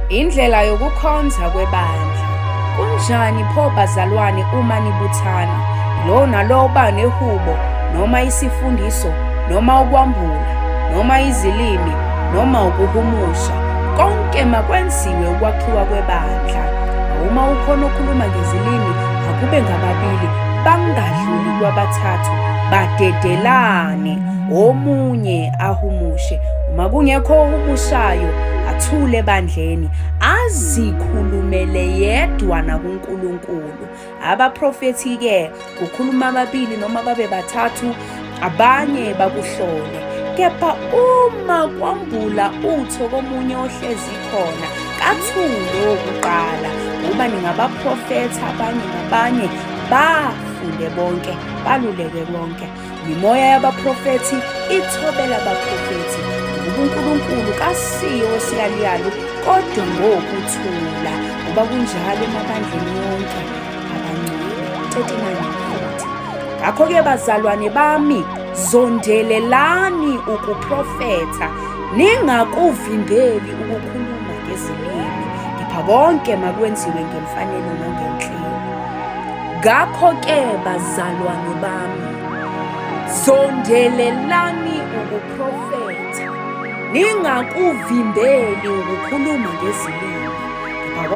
Indlela yokukhonza kwebandla. Kunjani pho bazalwane uma nibuthana? Lo nalo uba nehubo, noma isifundiso, noma ukwambula, noma izilimi, noma ukuhumusha. Konke makwenziwe ukwakhiwa kwebandla. Uma ukhona okhuluma ngezilimi, akube ngababili, bangadluli kwabathathu, badedelane, omunye ahumushe. Uma kungekho ohumushayo, athule ebandleni, azikhulumele yedwa nakuNkulunkulu. Abaprofethi-ke kukhuluma ababili noma babe bathathu, abanye bakuhlole. Kepha uma kwambula utho komunye ohlezi khona, kathule wokuqala. Uba ningabaprofethi abanye ngabanye, bafunde bonke, baluleke bonke. Imimoya yabaprofethi ithobela abaprofethi. uNkulunkulu kasiyo osiyaliyayo, kodwa ngokuthula. Uba kunjalo emabandleni yonke abangcwele. 39:40. Ngakho-ke bazalwane bami, zondelelani ukuprofetha, ningakuvimbeli ukukhuluma ngezilimi, kepha konke makwenziwe ngemfanelo nangenhlelo. Ngakho-ke bazalwane bami, zondelelani ukuprofetha, ningakuvimbeli ukukhuluma ngezilimi.